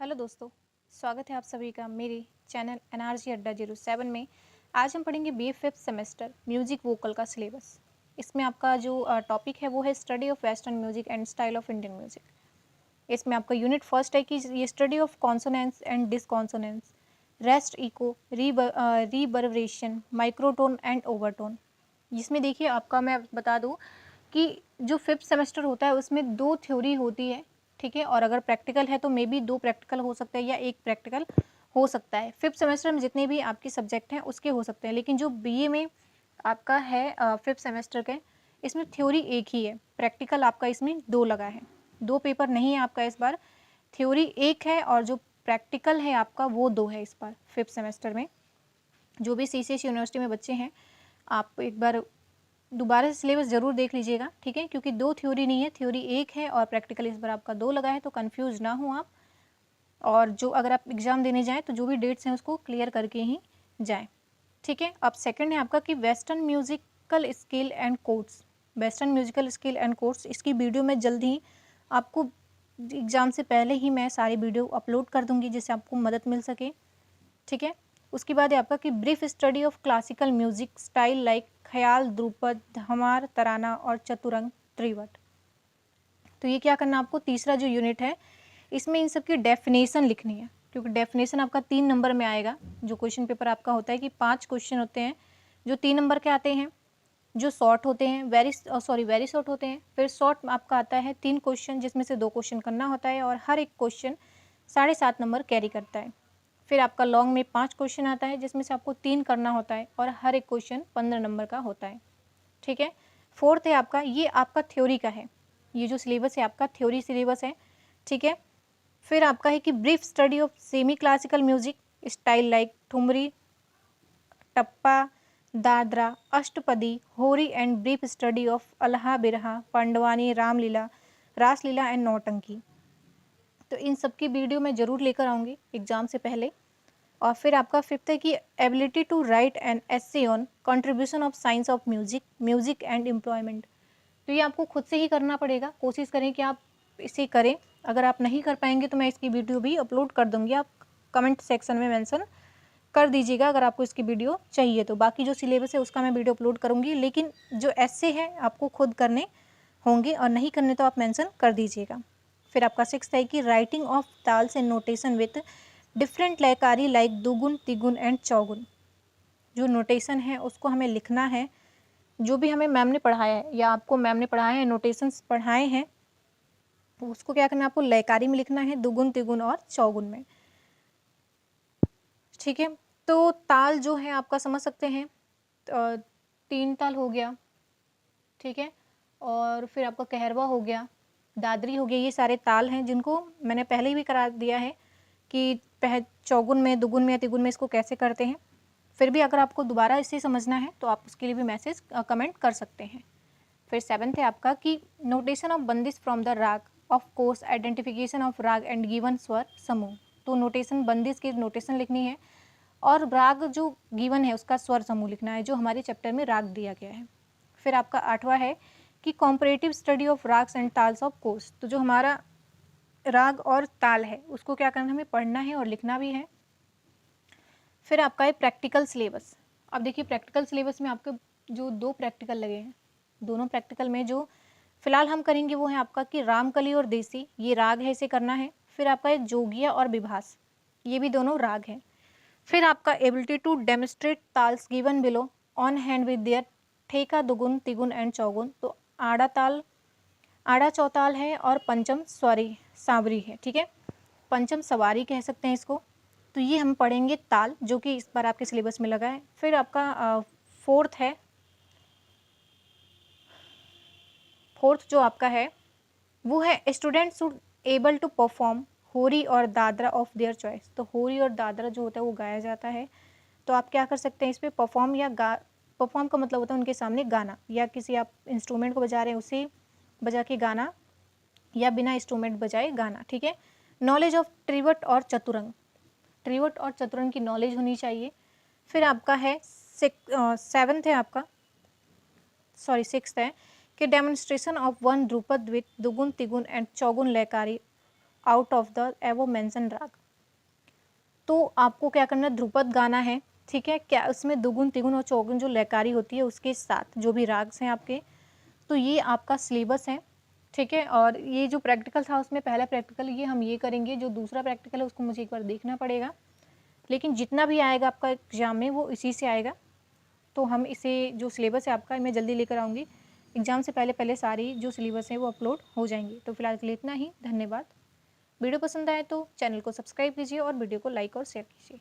Hello दोस्तों, स्वागत है आप सभी का मेरे चैनल एनआरजी अड्डा 07 में। आज हम पढ़ेंगे BA fifth semester music vocal का सिलेबस। इसमें आपका जो टॉपिक है वो है study of western music and style of Indian music. इसमें आपका यूनिट फर्स्ट है कि ये study of consonants and disconsonants, rest, echo, reverberation, microtone and overtone. जिसमें देखिए आपका मैं बता दूं कि जो फिफ्थ सेमेस्टर होता है उसमें 2 थ्योरी होती है, ठीक है। और अगर प्रैक्टिकल है तो मे बी 2 प्रैक्टिकल हो सकता है या 1 प्रैक्टिकल हो सकता है। फिफ्थ सेमेस्टर में जितने भी आपके सब्जेक्ट हैं उसके हो सकते हैं, लेकिन जो बीए में आपका है फिफ्थ सेमेस्टर के, इसमें थ्योरी एक ही है, प्रैक्टिकल आपका इसमें 2 लगा है। 2 पेपर नहीं है आपका इस बार, थ्योरी 1 है और जो प्रैक्टिकल है आपका वो 2 है इस बार फिफ्थ सेमेस्टर में। जो भी सीसीएस यूनिवर्सिटी में बच्चे हैं, आप एक बार दोबारा से सिलेबस ज़रूर देख लीजिएगा, ठीक है, क्योंकि 2 थ्योरी नहीं है, थ्योरी 1 है और प्रैक्टिकल इस बार आपका 2 लगा है, तो कंफ्यूज ना हो आप। और जो अगर आप एग्ज़ाम देने जाएँ तो जो भी डेट्स हैं उसको क्लियर करके ही जाएँ, ठीक है। अब सेकंड है आपका कि western musical scale and codes. Western musical scale and codes, इसकी वीडियो मैं जल्द ही आपको एग्ज़ाम से पहले ही मैं सारी वीडियो अपलोड कर दूँगी जिससे आपको मदद मिल सके, ठीक है। उसके बाद है आपका कि brief study of classical music style like ख्याल, ध्रुपद, धमार, तराना और चतुरंग, त्रिवट। तो ये क्या करना आपको, तीसरा जो यूनिट है इसमें इन सब की डेफिनेशन लिखनी है, क्योंकि डेफिनेशन आपका 3 नंबर में आएगा। जो क्वेश्चन पेपर आपका होता है कि 5 क्वेश्चन होते हैं जो 3 नंबर के आते हैं, जो शॉर्ट होते हैं, वेरी शॉर्ट होते हैं। फिर शॉर्ट आपका आता है 3 क्वेश्चन जिसमें से 2 क्वेश्चन करना होता है और हर एक क्वेश्चन 7.5 नंबर कैरी करता है। फिर आपका लॉन्ग में 5 क्वेश्चन आता है जिसमें से आपको 3 करना होता है और हर एक क्वेश्चन 15 नंबर का होता है, ठीक है। फोर्थ है आपका, ये आपका थ्योरी का है, ये जो सिलेबस है आपका थ्योरी सिलेबस है, ठीक है। फिर आपका है कि brief study of semi classical music style like thumri, tappa, dadra, ashtapadi, hori and brief study of Alha Birha, Pandavani, Ramlila, Raslila and नौटंकी। तो इन सब की वीडियो मैं ज़रूर लेकर आऊँगी एग्ज़ाम से पहले। और फिर आपका फिफ्थ है कि ability to write an essay on contribution of science of music and employment. तो ये आपको खुद से ही करना पड़ेगा, कोशिश करें कि आप इसे करें। अगर आप नहीं कर पाएंगे तो मैं इसकी वीडियो भी अपलोड कर दूंगी, आप कमेंट सेक्शन में मेंशन कर दीजिएगा अगर आपको इसकी वीडियो चाहिए तो। बाकी जो सिलेबस है उसका मैं वीडियो अपलोड करूँगी, लेकिन जो एस्से है आपको खुद करने होंगे और नहीं करने तो आप मेंशन कर दीजिएगा। फिर आपका सिक्स्थ है कि writing of taals and notation with different लयकारी लाइक दुगुन, तिगुन एंड चौगुन। जो नोटेशन है उसको हमें लिखना है, जो भी हमें मैम ने पढ़ाया है या आपको मैम ने पढ़ाया है, नोटेशंस पढ़ाए हैं, तो उसको क्या करना है, आपको लयकारी में लिखना है, दुगुन, तिगुन और चौगुन में, ठीक है। तो ताल जो है आपका समझ सकते हैं, 3 ताल हो गया, ठीक है। और फिर आपका कहरवा हो गया, दादरी हो गया, ये सारे ताल हैं जिनको मैंने पहले ही भी करा दिया है कि चौगुन में, दुगुन में या तिगुन में इसको कैसे करते हैं। फिर भी अगर आपको दोबारा इसे समझना है तो आप उसके लिए भी मैसेज कमेंट कर सकते हैं। फिर सेवन्थ है आपका कि नोटेशन ऑफ बंदिश फ्रॉम द राग, ऑफ कोर्स आइडेंटिफिकेशन ऑफ राग एंड गिवन स्वर समूह। तो नोटेशन, बंदिश की नोटेशन लिखनी है और राग जो गिवन है उसका स्वर समूह लिखना है, जो हमारे चैप्टर में राग दिया गया है। फिर आपका 8वां है कि comparative study of raags and taals of course. तो जो हमारा राग और ताल है उसको क्या करना, हमें पढ़ना है और लिखना भी है। फिर आपका है प्रैक्टिकल सिलेबस। अब देखिए प्रैक्टिकल सिलेबस में आपके जो 2 प्रैक्टिकल लगे हैं, दोनों प्रैक्टिकल में जो फिलहाल हम करेंगे वो है आपका कि रामकली और देसी, ये राग है, इसे करना है। फिर आपका है जोगिया और विभास, ये भी दोनों राग हैं। फिर आपका ability to demonstrate taals given below on hand with their theka, dugun, tigun and चौगुन। तो आड़ा ताल, आड़ा चौताल है और पंचम सांवरी है, ठीक है, पंचम सवारी कह सकते हैं इसको। तो ये हम पढ़ेंगे ताल, जो कि इस बार आपके सिलेबस में लगा है। फिर आपका फोर्थ जो आपका है वो है student should able to perform hori और दादरा ऑफ देयर चॉइस। तो होरी और दादरा जो होता है वो गाया जाता है, तो आप क्या कर सकते हैं इस पर परफॉर्म या परफॉर्म का मतलब होता है उनके सामने गाना, या किसी आप इंस्ट्रूमेंट को बजा रहे हैं उसे बजा के गाना, या बिना इंस्ट्रूमेंट बजाए गाना, ठीक है। नॉलेज ऑफ त्रिवट और चतुरंग, त्रिवट और चतुरंग की नॉलेज होनी चाहिए। फिर आपका है सेवन्थ है आपका, सिक्स्थ है कि demonstration of one dhrupad with dugun, tigun and chaugun लयकारी out of the above mentioned राग। तो आपको क्या करना है, ध्रुपद गाना है, ठीक है, क्या उसमें दुगुन तिगुन और चौगुन जो लयकारी होती है उसके साथ जो भी राग्स हैं आपके, तो ये आपका सिलेबस है, ठीक है। और ये जो प्रैक्टिकल था उसमें पहला प्रैक्टिकल ये हम ये करेंगे, जो दूसरा प्रैक्टिकल है उसको मुझे एक बार देखना पड़ेगा, लेकिन जितना भी आएगा आपका एग्जाम में वो इसी से आएगा। तो हम इसे जो सिलेबस है आपका मैं जल्दी लेकर आऊँगी, एग्ज़ाम से पहले पहले सारी जो सिलेबस है वो अपलोड हो जाएंगी। तो फिलहाल के लिए इतना ही, धन्यवाद। वीडियो पसंद आए तो चैनल को सब्सक्राइब कीजिए और वीडियो को लाइक और शेयर कीजिए।